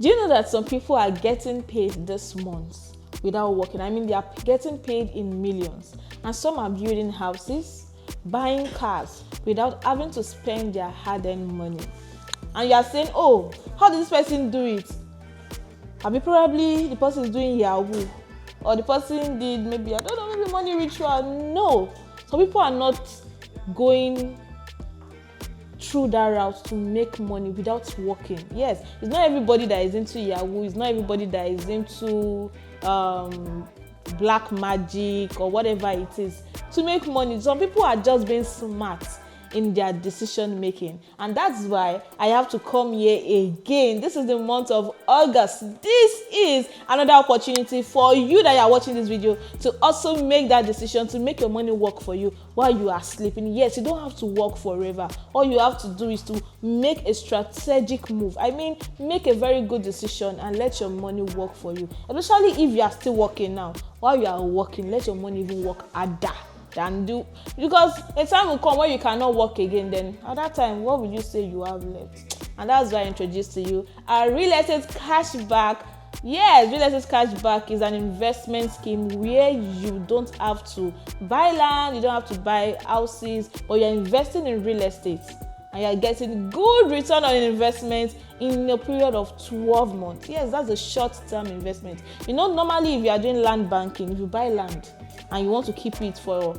Do you know that some people are getting paid this month without working? I mean, they are getting paid in millions, and some are building houses, buying cars without having to spend their hard-earned money. And you are saying, oh, how did this person do it? Probably the person is doing Yahoo, or the person did maybe, I don't know, maybe money ritual. No, some people are not going through that route to make money without working. Yes, it's not everybody that is into Yahoo. It's not everybody that is into black magic or whatever it is to make money. Some people are just being smart in their decision making, and that's why I have to come here again. This is the month of August. This is another opportunity for you that are watching this video to also make that decision, to make your money work for you while you are sleeping. Yes, you don't have to work forever. All you have to do is to make a strategic move. I mean, make a very good decision and let your money work for you, especially if you are still working now. While you are working, let your money even work harder than do, because a time will come where you cannot work again. Then at that time, what will you say you have left? And that's why I introduced to you a real estate cashback. Yes, real estate cashback is an investment scheme where you don't have to buy land, you don't have to buy houses, but you're investing in real estate and you're getting good return on investment in a period of 12 months. Yes, that's a short-term investment. You know, normally if you are doing land banking, if you buy land and you want to keep it for,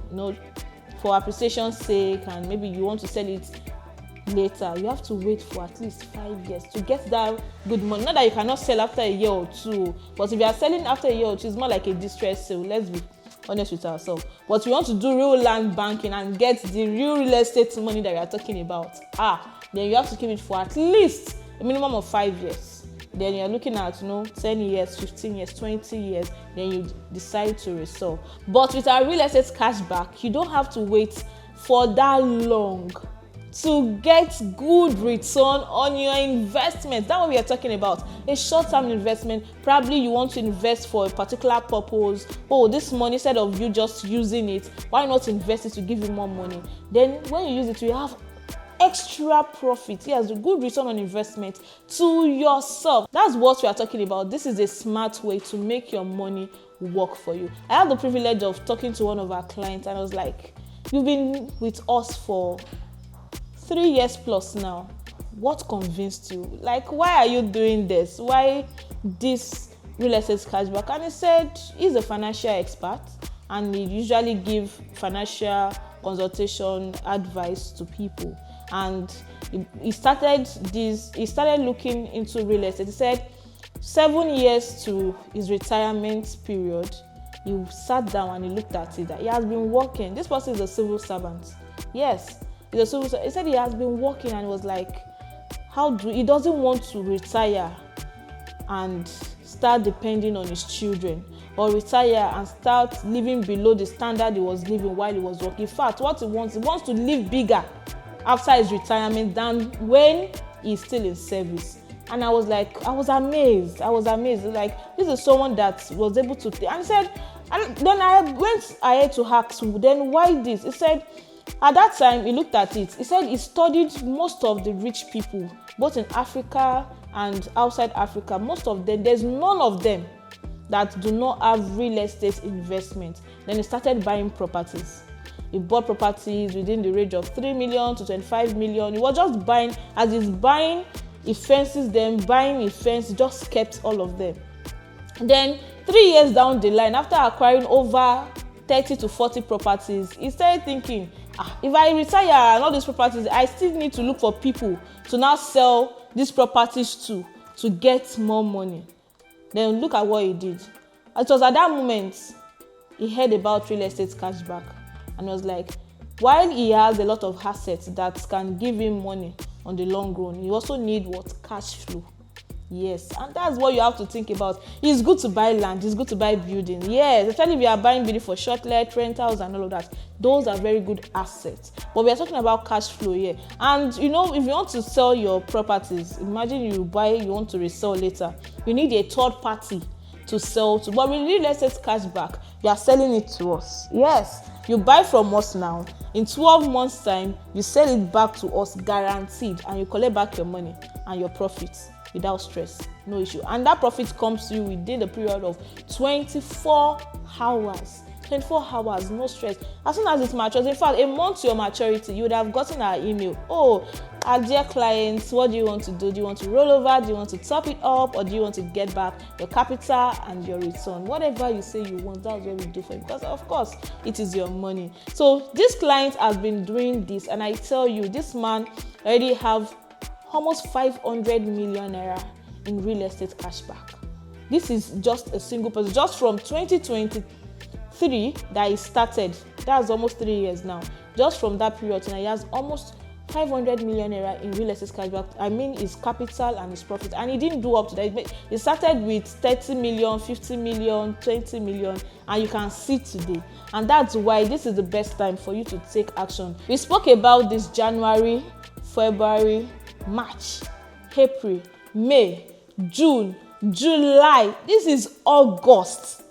for appreciation's sake, and maybe you want to sell it later, you have to wait for at least 5 years to get that good money. Not that you cannot sell after a year or two, but if you are selling after a year or two, it's more like a distress sale. Let's be honest with ourselves. But we want to do real land banking and get the real estate money that we are talking about. Then you have to keep it for at least a minimum of 5 years. Then you're looking at 10 years, 15 years, 20 years, then you decide to resell. But with our real estate cashback, you don't have to wait for that long to get good return on your investment. That's what we are talking about. A short-term investment. Probably you want to invest for a particular purpose. Oh, this money, instead of you just using it, why not invest it to give you more money? Then when you use it, you have extra profit. Yes, a good return on investment to yourself. That's what we are talking about. This is a smart way to make your money work for you. I had the privilege of talking to one of our clients, and I was like, you've been with us for 3 years plus now. What convinced you? Like, why are you doing this? Why this real estate cashback? And he said he's a financial expert and he usually give financial consultation advice to people. And he started looking into real estate. He said 7 years to his retirement period, he sat down and he looked at it. That he has been working. This person is a civil servant. Yes, he's a civil servant. He said he has been working, and was like, he doesn't want to retire and start depending on his children, or retire and start living below the standard he was living while he was working. In fact, what he wants to live bigger after his retirement than when he's still in service. And I was amazed. Like, this is someone that was able to, and he said, and then I went ahead to ask, then why this? He said, at that time, he looked at it. He said he studied most of the rich people, both in Africa and outside Africa. Most of them, there's none of them that do not have real estate investment. Then he started buying properties. He bought properties within the range of 3 million to 25 million. He was just buying. As he's buying, he fences them, he just kept all of them. Then 3 years down the line, after acquiring over 30 to 40 properties, he started thinking, if I retire and all these properties, I still need to look for people to now sell these properties to get more money. Then look at what he did. It was at that moment he heard about real estate cashback and was like, while he has a lot of assets that can give him money on the long run, you also need cash flow. Yes, and that's what you have to think about. It's good to buy land, it's good to buy building. Yes, especially if you are buying building for short-let, rentals and all of that. Those are very good assets. But we are talking about cash flow here. And if you want to sell your properties, imagine you want to resell later. You need a third party to sell to. But with real estate cashback, you are selling it to us. Yes, you buy from us now. In 12 months' time, you sell it back to us guaranteed, and you collect back your money and your profits. without stress, no issue. And that profit comes to you within the period of 24 hours. 24 hours, no stress. As soon as it matures, in fact, a month to your maturity, you would have gotten our email. Oh, our dear clients, what do you want to do? Do you want to roll over? Do you want to top it up? Or do you want to get back your capital and your return? Whatever you say you want, that's what we do for you. Because, of course, it is your money. So this client has been doing this. And I tell you, this man already have almost 500 million naira in real estate cashback. This is just a single person. Just from 2023 that he started, that's almost 3 years now. Just from that period, and he has almost 500 million naira in real estate cashback. I mean, his capital and his profit. And he didn't do up to that. He started with 30 million, 50 million, 20 million, and you can see today. And that's why this is the best time for you to take action. We spoke about this January, February, March, April, May, June, July. This is August.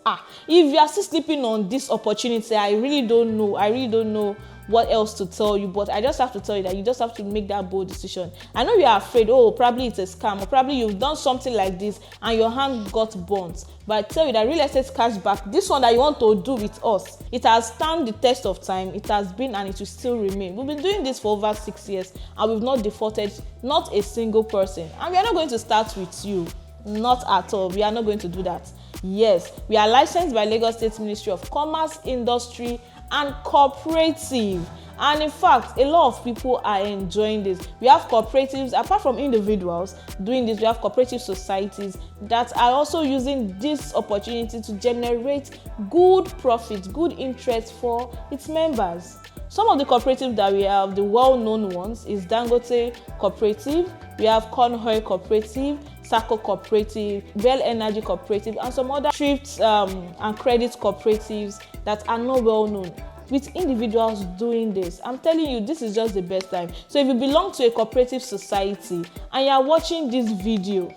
If you are still sleeping on this opportunity, I really don't know what else to tell you, but I just have to tell you that you just have to make that bold decision. I know you are afraid, oh, probably it's a scam, or probably you've done something like this and your hand got burnt. But I tell you that real estate cashback, this one that you want to do with us, it has stand the test of time. It has been and it will still remain. We've been doing this for over 6 years and we've not defaulted not a single person. And we are not going to start with you. Not at all. We are not going to do that. Yes, we are licensed by Lagos State Ministry of Commerce, Industry and Cooperative. And in fact, a lot of people are enjoying this. We have cooperatives, apart from individuals doing this, we have cooperative societies that are also using this opportunity to generate good profit, good interest for its members. Some of the cooperatives that we have, the well-known ones, is Dangote Cooperative, we have Corn Oil Cooperative, Sako Cooperative, Bell Energy Cooperative, and some other thrift and credit cooperatives that are not well known, with individuals doing this. I'm telling you, this is just the best time. So if you belong to a cooperative society and you are watching this video,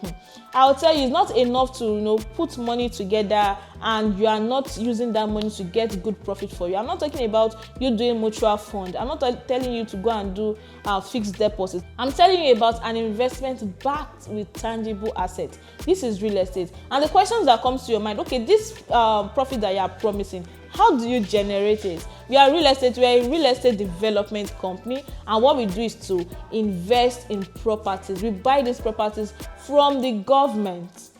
I'll tell you, it's not enough to put money together and you are not using that money to get good profit for you. I'm not talking about you doing mutual fund. I'm not telling you to go and do fixed deposits. I'm telling you about an investment backed with tangible assets. This is real estate. And the questions that comes to your mind, okay, this profit that you are promising, how do you generate it? We are a real estate development company, and what we do is to invest in properties. We buy these properties from the government.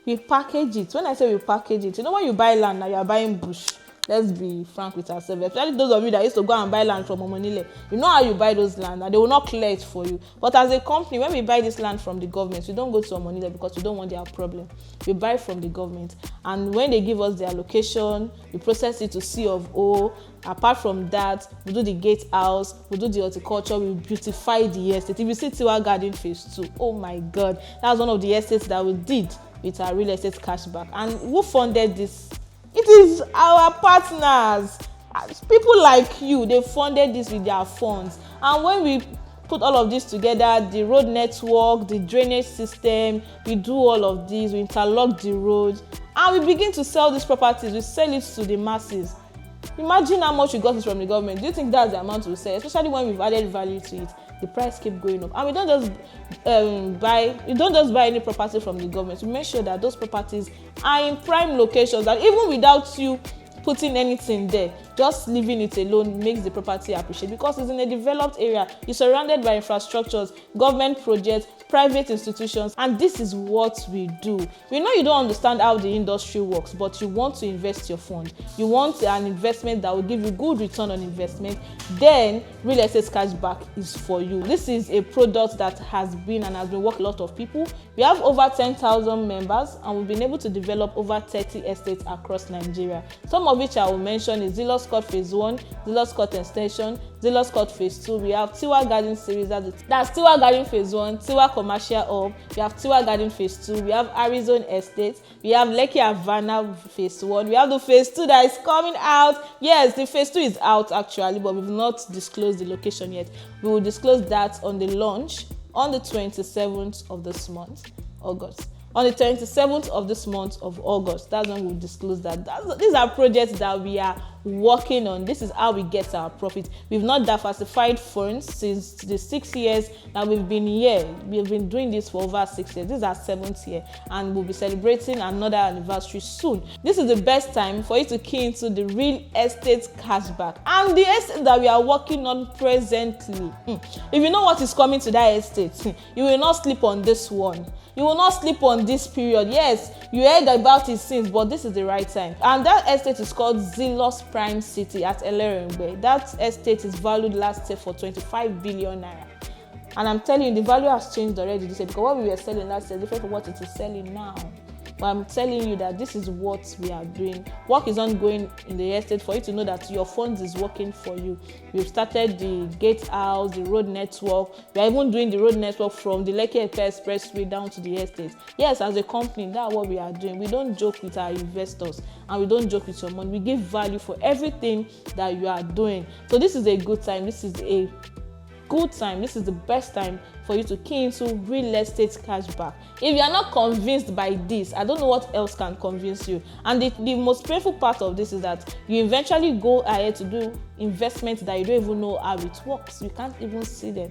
We package it. When I say we package it, when you buy land, now you are buying bush. Let's be frank with ourselves. Especially those of you that used to go and buy land from Omonile. You know how you buy those land, and they will not clear it for you. But as a company, when we buy this land from the government, we don't go to Omonile because we don't want their problem. We buy from the government. And when they give us their location, we process it to C of O. Apart from that, we do the gatehouse, we do the horticulture, we beautify the estate. If you see Tiwa Garden Phase 2, oh my God, that's one of the estates that we did with our real estate cashback. And who funded this? It is our partners. People like you, they funded this with their funds. And when we put all of this together, the road network, the drainage system, we do all of this, we interlock the roads, and we begin to sell these properties. We sell it to the masses. Imagine how much we got from the government. Do you think that's the amount we sell? Especially when we've added value to it, the price keep going up. And we don't just buy any property from the government. We make sure that those properties are in prime locations, that even without you putting anything there, just leaving it alone makes the property appreciate, because it's in a developed area. You're surrounded by infrastructures, government projects, private institutions, and this is what we do. We know you don't understand how the industry works, but you want to invest your fund. You want an investment that will give you good return on investment. Then real estate cashback is for you. This is a product that has been working a lot of people. We have over 10,000 members, and we've been able to develop over 30 estates across Nigeria. Some of which I will mention is Zillow Court Phase 1, Zillow Court Extension, Zillow Court Phase 2. We have Tiwa Garden series, that's Tiwa Garden Phase 1, Tiwa Commercial Hub. We have Tiwa Garden Phase 2. We have Arizona Estate. We have Lekki Havana Phase 1. We have the Phase 2 that is coming out. Yes, the Phase 2 is out actually, but we've not disclosed the location yet. We will disclose that on the launch on the 27th of this month, August. On the 27th of this month of August, that's when we'll disclose that. These are projects that we are working on. This is how we get our profit. We've not diversified funds since the 6 years that we've been here. We've been doing this for over 6 years. This is our 7th year, and we'll be celebrating another anniversary soon. This is the best time for you to key into the real estate cashback and the estate that we are working on presently. If you know what is coming to that estate, you will not sleep on this one. You will not sleep on this period. Yes, you heard about it since, but this is the right time. And that estate is called Zealous Prime City at Elerengbe. That estate is valued last year for 25 billion naira. And I'm telling you, the value has changed already this year, because what we were selling last year is different from what it is selling now. But I'm telling you that this is what we are doing. Work is ongoing in the estate for you to know that your funds is working for you. We've started the gatehouse, the road network. We are even doing the road network from the Lekki Expressway down to the estate. Yes, as a company, that's what we are doing. We don't joke with our investors, and we don't joke with your money. We give value for everything that you are doing. So this is a good time. This is a good time. This is the best time for you to key into real estate cashback. If you are not convinced by this, I don't know what else can convince you. And the most painful part of this is that you eventually go ahead to do investments that you don't even know how it works. You can't even see them.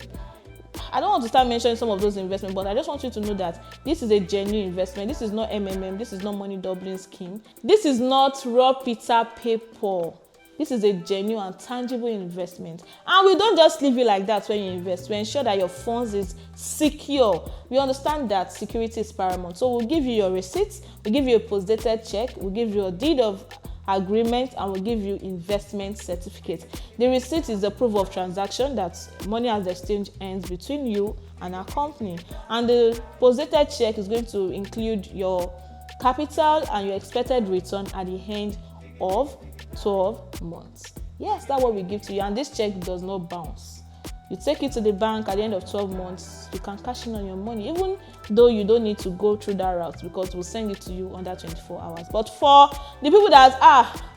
I don't want to start mentioning some of those investments, but I just want you to know that this is a genuine investment. This is not MMM. This is not money doubling scheme. This is not raw Peter paper. This is a genuine and tangible investment. And we don't just leave you like that when you invest. We ensure that your funds is secure. We understand that security is paramount. So we'll give you your receipts, we'll give you a postdated check, we'll give you a deed of agreement, and we'll give you investment certificate. The receipt is the proof of transaction that money has exchanged ends between you and our company. And the postdated check is going to include your capital and your expected return at the end of 12 months. Yes, that's what we give to you, and this check does not bounce. You take it to the bank at the end of 12 months, you can cash in on your money, even though you don't need to go through that route, because we'll send it to you under 24 hours. But for the people that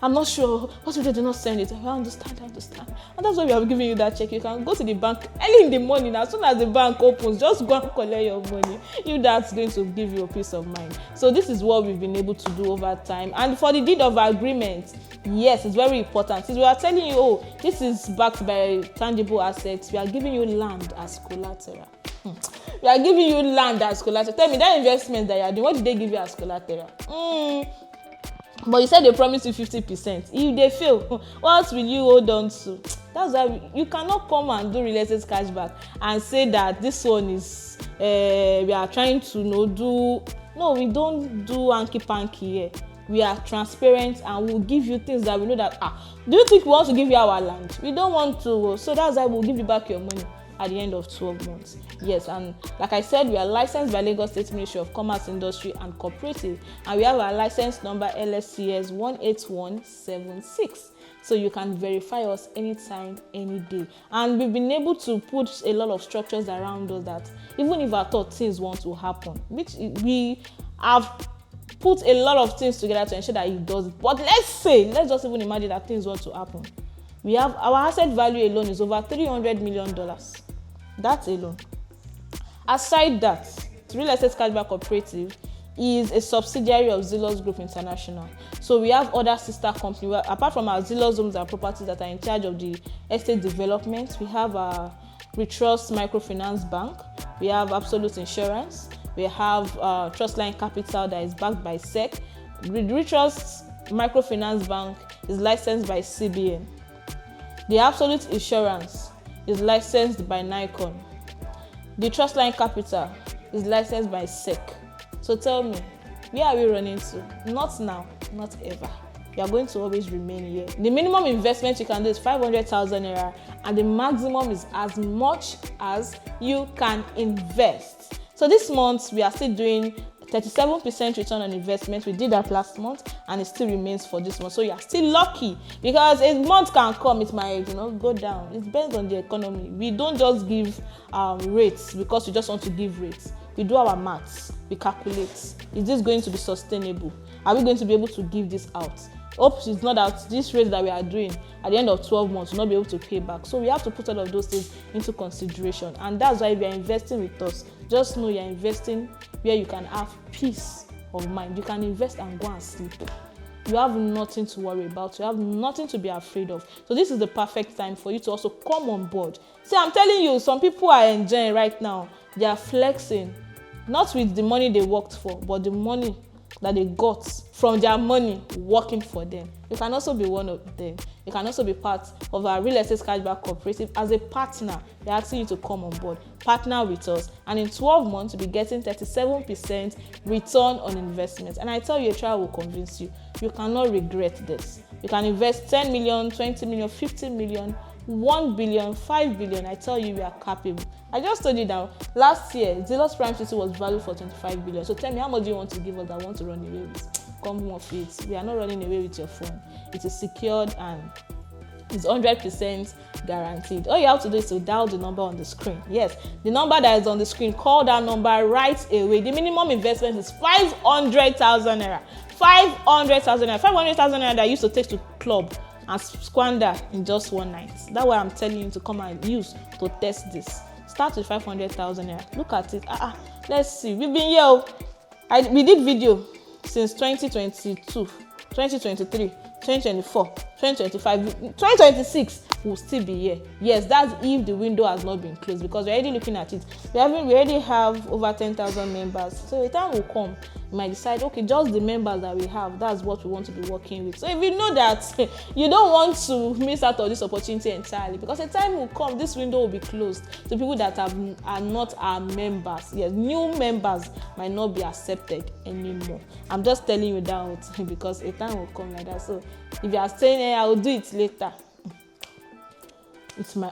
I'm not sure, what if they do not send it? I understand. And that's why we are giving you that check. You can go to the bank early in the morning. As soon as the bank opens, just go and collect your money. That's going to give you a peace of mind. So this is what we've been able to do over time. And for the deed of agreement, yes, it's very important. Since we are telling you, this is backed by tangible assets, we are giving you land as collateral. We are giving you land as collateral. Tell me, that investment that you are doing, what did they give you as collateral? But you said they promised you 50%. If they fail, what will you hold on to? That's why you cannot come and do real estate cashback and say that this one is we are trying to do. No, we don't do hanky-panky here. We are transparent, and we'll give you things that we know that do you think we want to give you our land? We don't want to. So that's why we'll give you back your money at the end of 12 months. Yes, and like I said, we are licensed by Lagos State Ministry of Commerce, Industry and Cooperative, and we have our license number LSCS 18176. So you can verify us anytime, any day. And we've been able to put a lot of structures around us that even if I thought things want to happen, which we have put a lot of things together to ensure that it does. But let's just even imagine that things want to happen. We have our asset value alone is over $300 million. That's alone. Aside that, Real Estate Cashback Cooperative is a subsidiary of Zealous Group International. So we have other sister companies. Apart from our Zealous Homes and Properties that are in charge of the estate development, we have our Retrust Microfinance Bank. We have Absolute Insurance. We have Trustline Capital that is backed by SEC. The Retrust Microfinance Bank is licensed by CBN. The Absolute Insurance is licensed by Nikon. The Trustline Capital is licensed by SEC. So tell me, where are we running to? Not now, not ever. You are going to always remain here. The minimum investment you can do is 500,000 naira, and the maximum is as much as you can invest. So this month, we are still doing 37% return on investment. We did that last month, and it still remains for this month. So you are still lucky, because a month can come, it might go down. It depends on the economy. We don't just give rates because we just want to give rates. We do our maths. We calculate. Is this going to be sustainable? Are we going to be able to give this out? Hope it's not that this rate that we are doing at the end of 12 months will not be able to pay back. So we have to put all of those things into consideration. And that's why if you're investing with us, just know you're investing where you can have peace of mind. You can invest and go and sleep. you have nothing to worry about. You have nothing to be afraid of. So this is the perfect time for you to also come on board. See, I'm telling you, some people are enjoying right now. They are flexing, not with the money they worked for, but the money that they got from their money working for them. You can also be one of them. You can also be part of our real estate cashback cooperative as a partner. They're asking you to come on board, partner with us, and in 12 months you'll be getting 37% return on investment. And I tell you, a trial will convince you. You cannot regret this. You can invest 10 million, 20 million, 50 million, 1 billion, 5 billion. I tell you, we are capable. I just told you that last year, Zealous Prime City was valued for 25 billion. So tell me, how much do you want to give us that want to run away with? Come off it. We are not running away with your phone. It is secured and it's 100% guaranteed. All you have to do is to dial the number on the screen. Yes, the number that is on the screen, call that number right away. The minimum investment is 500,000 naira. 500,000 naira. 500,000 naira that I used to take to club and squander in just one night. That's why I'm telling you to come and use to test this. Start with 500,000 naira. Look at it. Let's see. We've been here. We did video since 2022, 2023, 2024, 2025, 2026 will still be here. Yes, that's if the window has not been closed, because we're already looking at it. We already have over 10,000 members. So the time will come, you might decide, okay, just the members that we have, that's what we want to be working with. So if you know that you don't want to miss out on this opportunity entirely, because the time will come, this window will be closed to people that are not our members. Yes, new members might not be accepted anymore. I'm just telling you that because a time will come like that. So if you are saying, hey, I will do it later, it's my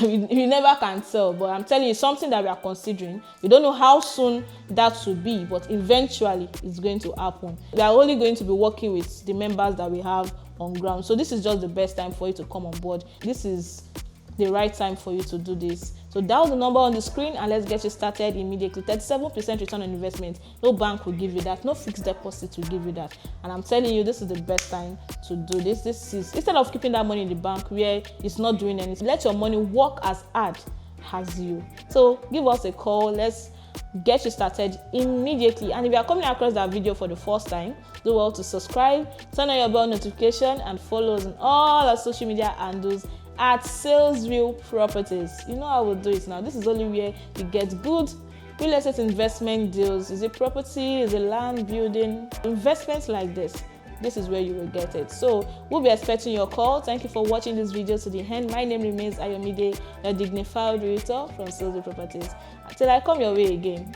you never can tell, but I'm telling you, something that we are considering. We don't know how soon that will be, but eventually it's going to happen. We are only going to be working with the members that we have on ground. So this is just the best time for you to come on board. This is the right time for you to do this. So dial the number on the screen and let's get you started immediately. 37% return on investment. No bank will give you that. No fixed deposit will give you that. And I'm telling you, this is the best time to do this. This is, instead of keeping that money in the bank where it's not doing anything, let your money work as hard as you. So give us a call. Let's get you started immediately. And if you are coming across that video for the first time, do well to subscribe, turn on your bell notification, and follow us on all our social media handles at Salesville Properties. You know how we'll do it now. This is only where you get good real estate investment deals. Is it property? Is it land, building? Investments like this. This is where you will get it. So we'll be expecting your call. Thank you for watching this video to the end. My name remains Ayomide, a dignified realtor from Salesville Properties. Until I come your way again.